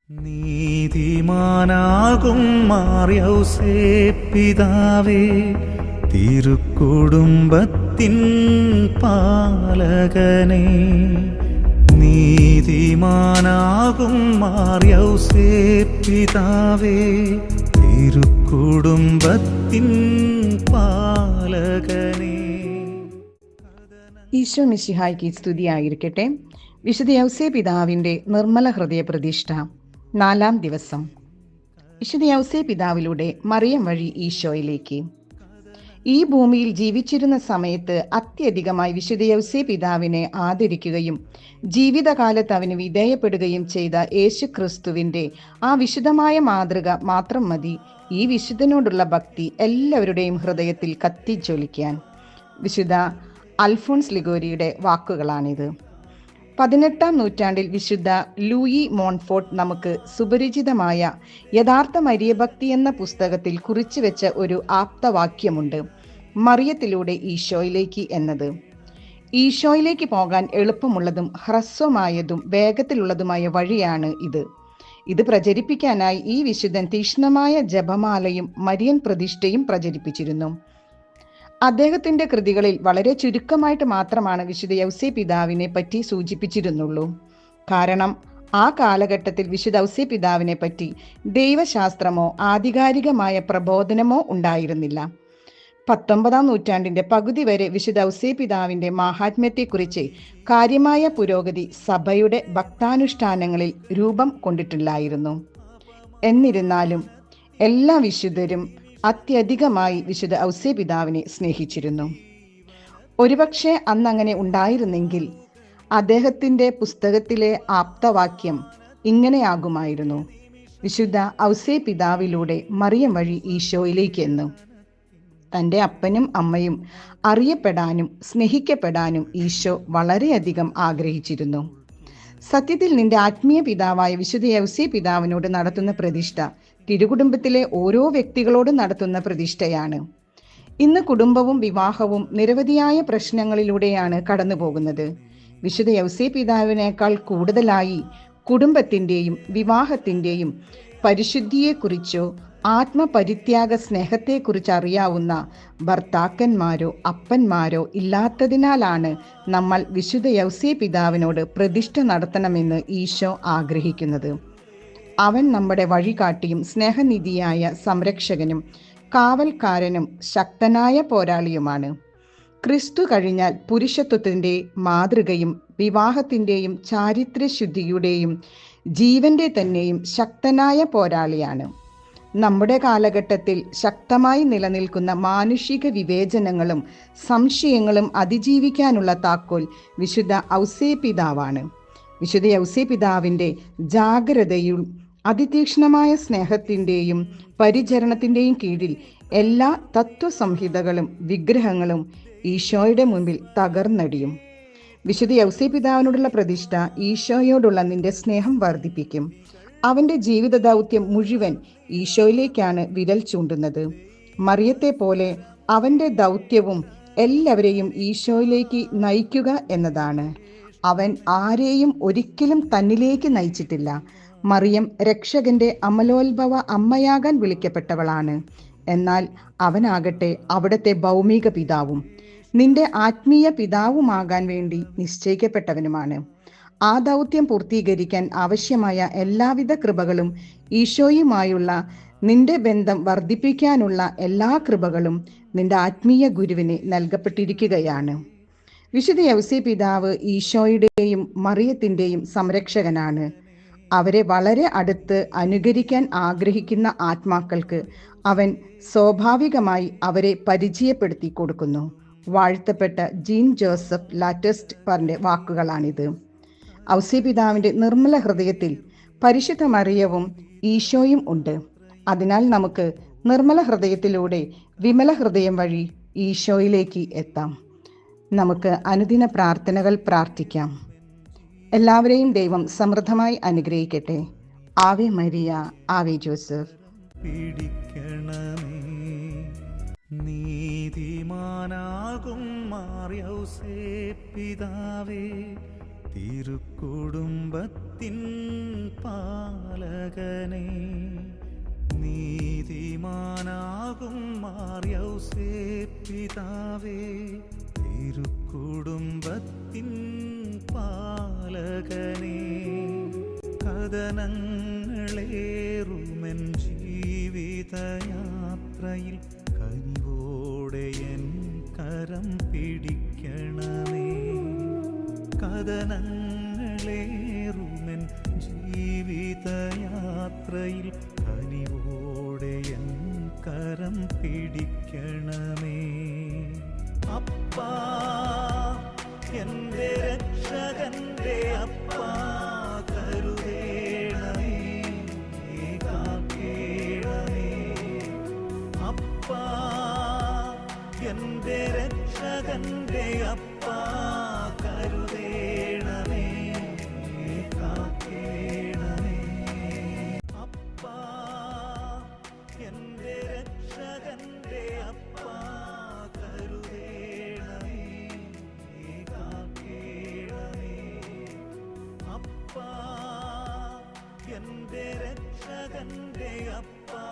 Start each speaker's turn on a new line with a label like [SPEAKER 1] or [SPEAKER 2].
[SPEAKER 1] നീതിമാനാകും മാർയൗസേപ്പിതാവേ, തിരുക്കുടുംബത്തിൻ പാലകനേ. നീതിമാനാകും മാർയൗസേപ്പിതാവേ, തിരുക്കുടുംബത്തിൻ പാലകനേ.
[SPEAKER 2] ഈശോ മിശിഹായ്ക്ക് സ്തുതിയായിരിക്കട്ടെ. വിശുദ്ധ യൗസേപ്പിതാവിൻ്റെ നിർമ്മല ഹൃദയ പ്രതിഷ്ഠ 4-ാം ദിവസം. വിശുദ്ധ യൗസേപ്പിതാവിലൂടെ മറിയം വഴി ഈശോയിലേക്ക്. ഈ ഭൂമിയിൽ ജീവിച്ചിരുന്ന സമയത്ത് അത്യധികമായി വിശുദ്ധ യൗസേപ്പിതാവിനെ ആദരിക്കുകയും ജീവിതകാലത്ത് അവന് വിധേയപ്പെടുകയും ചെയ്ത യേശു ക്രിസ്തുവിൻ്റെ ആ വിശുദ്ധമായ മാതൃക മാത്രം മതി ഈ വിശുദ്ധനോടുള്ള ഭക്തി എല്ലാവരുടെയും ഹൃദയത്തിൽ കത്തിജ്വലിക്കാൻ. വിശുദ്ധ അൽഫോൺസ് ലിഗോരിയുടെ വാക്കുകളാണിത്. 18-ാം നൂറ്റാണ്ടിൽ വിശുദ്ധ ലൂയി മോൺഫോർട്ട് നമുക്ക് സുപരിചിതമായ യഥാർത്ഥ മരിയഭക്തി എന്ന പുസ്തകത്തിൽ കുറിച്ചു വെച്ച ഒരു ആപ്തവാക്യമുണ്ട്. മറിയത്തിലൂടെ ഈശോയിലേക്ക് എന്നത്. ഈശോയിലേക്ക് പോകാൻ എളുപ്പമുള്ളതും ഹ്രസ്വമായതും വേഗത്തിലുള്ളതുമായ വഴിയാണ് ഇത്. ഇത് പ്രചരിപ്പിക്കാനായി ഈ വിശുദ്ധൻ തീക്ഷ്ണമായ ജപമാലയും മരിയൻ പ്രതിഷ്ഠയും പ്രചരിപ്പിച്ചിരുന്നു. അദ്ദേഹത്തിൻ്റെ കൃതികളിൽ വളരെ ചുരുക്കമായിട്ട് മാത്രമാണ് വിശുദ്ധ യൗസേപ്പിതാവിനെ പറ്റി സൂചിപ്പിച്ചിരുന്നുള്ളൂ. കാരണം ആ കാലഘട്ടത്തിൽ വിശുദ്ധ യൗസേപ്പിതാവിനെ പറ്റി ദൈവശാസ്ത്രമോ ആധികാരികമായ പ്രബോധനമോ ഉണ്ടായിരുന്നില്ല. 19-ാം നൂറ്റാണ്ടിൻ്റെ പകുതി വരെ വിശുദ്ധ യൗസേപ്പിതാവിൻ്റെ മാഹാത്മ്യത്തെക്കുറിച്ച് കാര്യമായ പുരോഗതി സഭയുടെ ഭക്താനുഷ്ഠാനങ്ങളിൽ രൂപം കൊണ്ടിട്ടില്ലായിരുന്നു. എന്നിരുന്നാലും എല്ലാ വിശുദ്ധരും അത്യധികമായി വിശുദ്ധ യൗസേപ്പിതാവിനെ സ്നേഹിച്ചിരുന്നു. ഒരുപക്ഷെ അന്നങ്ങനെ ഉണ്ടായിരുന്നെങ്കിൽ അദ്ദേഹത്തിൻ്റെ പുസ്തകത്തിലെ ആപ്തവാക്യം ഇങ്ങനെയാകുമായിരുന്നു: വിശുദ്ധ യൗസേപ്പിതാവിലൂടെ മറിയം വഴി ഈശോയിലേക്ക് എന്ന്. തൻ്റെ അപ്പനും അമ്മയും അറിയപ്പെടാനും സ്നേഹിക്കപ്പെടാനും ഈശോ വളരെയധികം ആഗ്രഹിച്ചിരുന്നു. സത്യത്തിൽ നിന്റെ ആത്മീയ പിതാവായ വിശുദ്ധ യൗസേപ്പിതാവിനോട് നടത്തുന്ന പ്രതിഷ്ഠ തിരുകുടുംബത്തിലെ ഓരോ വ്യക്തികളോടും നടത്തുന്ന പ്രതിഷ്ഠയാണ്. ഇന്ന് കുടുംബവും വിവാഹവും നിരവധിയായ പ്രശ്നങ്ങളിലൂടെയാണ് കടന്നു പോകുന്നത്. വിശുദ്ധ യൗസേപ്പിതാവിനേക്കാൾ കൂടുതലായി കുടുംബത്തിൻ്റെയും വിവാഹത്തിൻ്റെയും പരിശുദ്ധിയെക്കുറിച്ചോ ആത്മപരിത്യാഗ സ്നേഹത്തെക്കുറിച്ച് അറിയാവുന്ന ഭർത്താക്കന്മാരോ അപ്പന്മാരോ ഇല്ലാത്തതിനാലാണ് നമ്മൾ വിശുദ്ധ യൗസേപ്പിതാവിനോട് പ്രതിഷ്ഠ നടത്തണമെന്ന് ഈശോ ആഗ്രഹിക്കുന്നത്. അവൻ നമ്മുടെ വഴികാട്ടിയും സ്നേഹനിധിയായ സംരക്ഷകനും കാവൽക്കാരനും ശക്തനായ പോരാളിയുമാണ്. ക്രിസ്തു കഴിഞ്ഞാൽ പുരുഷത്വത്തിൻ്റെ മാതൃകയും വിവാഹത്തിൻ്റെയും ചാരിത്രശുദ്ധിയുടെയും ജീവൻ്റെ തന്നെയും ശക്തനായ പോരാളിയാണ്. നമ്മുടെ കാലഘട്ടത്തിൽ ശക്തമായി നിലനിൽക്കുന്ന മാനുഷിക വിവേചനങ്ങളും സംശയങ്ങളും അതിജീവിക്കാനുള്ള താക്കോൽ വിശുദ്ധ യൗസേപ്പിതാവാണ്. വിശുദ്ധ യൗസേപ്പിതാവിൻ്റെ ജാഗ്രതയും അതിതീക്ഷ്ണമായ സ്നേഹത്തിൻ്റെയും പരിചരണത്തിൻ്റെയും കീഴിൽ എല്ലാ തത്വസംഹിതകളും വിഗ്രഹങ്ങളും ഈശോയുടെ മുമ്പിൽ തകർന്നടിയും. വിശുദ്ധ യൗസേപ്പിതാവിനോടുള്ള പ്രതിഷ്ഠ ഈശോയോടുള്ള നിന്റെ സ്നേഹം വർദ്ധിപ്പിക്കും. അവൻ്റെ ജീവിത ദൗത്യം മുഴുവൻ ഈശോയിലേക്കാണ് വിരൽ ചൂണ്ടുന്നത്. മറിയത്തെ പോലെ അവൻ്റെ ദൗത്യവും എല്ലാവരെയും ഈശോയിലേക്ക് നയിക്കുക എന്നതാണ്. അവൻ ആരെയും ഒരിക്കലും തന്നിലേക്ക് നയിച്ചിട്ടില്ല. മറിയം രക്ഷകന്റെ അമലോത്ഭവ അമ്മയാകാൻ വിളിക്കപ്പെട്ടവളാണ്. എന്നാൽ അവനാകട്ടെ അവിടുത്തെ ഭൗമിക പിതാവും നിന്റെ ആത്മീയ പിതാവുമാകാൻ വേണ്ടി നിശ്ചയിക്കപ്പെട്ടവനുമാണ്. ആ ദൗത്യം പൂർത്തീകരിക്കാൻ ആവശ്യമായ എല്ലാവിധ കൃപകളും ഈശോയുമായുള്ള നിന്റെ ബന്ധം വർദ്ധിപ്പിക്കാനുള്ള എല്ലാ കൃപകളും നിന്റെ ആത്മീയ ഗുരുവിന് നൽകപ്പെട്ടിരിക്കുകയാണ്. വിശുദ്ധ യൗസേപ്പിതാവ് ഈശോയുടെയും മറിയത്തിൻ്റെയും സംരക്ഷകനാണ്. അവരെ വളരെ അടുത്ത് അനുകരിക്കാൻ ആഗ്രഹിക്കുന്ന ആത്മാക്കൾക്ക് അവൻ സ്വാഭാവികമായി അവരെ പരിചയപ്പെടുത്തി കൊടുക്കുന്നു. വാഴ്ത്തപ്പെട്ട ജീൻ ജോസഫ് ലാറ്റസ്റ്റ് പറഞ്ഞ വാക്കുകളാണിത്. യൗസേപ്പിതാവിൻ്റെ നിർമ്മല ഹൃദയത്തിൽ പരിശുദ്ധ മറിയവും ഈശോയും ഉണ്ട്. അതിനാൽ നമുക്ക് നിർമ്മല ഹൃദയത്തിലൂടെ വിമല ഹൃദയം വഴി ഈശോയിലേക്ക് എത്താം. നമുക്ക് അനുദിന പ്രാർത്ഥനകൾ പ്രാർത്ഥിക്കാം. എല്ലാവരെയും ദൈവം സമൃദ്ധമായി അനുഗ്രഹിക്കട്ടെ. ആവേ മരിയ, ആവേ ജോസഫ്.
[SPEAKER 1] നീതിമാനാകും മാർയൗസേപ്പിതാവേ, തിരുക്കുടുംബത്തിൻ പാലകനെ, നീതിമാനാകും മാർ യൗസേപ്പ് പിതാവേ, തിരുക്കുടുംബത്തിൻ പാലകനെ, കഥനങ്ങളേറുമെൻ ജീവിതയാത്രയിൽ കനിവോടെ എൻ കരം പിടിക്കണമേ. കഥനങ്ങളേറുമെൻ ജീവിതയാത്രയിൽ കനിവോടെ എൻ കരം പിടിക്കണമേ. അപ്പാ, എൻ്റെ രക്ഷകന്റെ അപ്പാ, കരുതേണമേ, കാക്കേണമേ. അപ്പാ, എൻ്റെ രക്ഷകന്റെ അപ്പാ, കരുതേണമേ, കാക്കേണമേ. അപ്പാ, എൻ്റെ രക്ഷകന്റെ അപ്പാ, കരുതേണമേ, കാക്കേണമേ. അപ്പാ, എൻ്റെ രക്ഷകന്റെ അപ്പാ.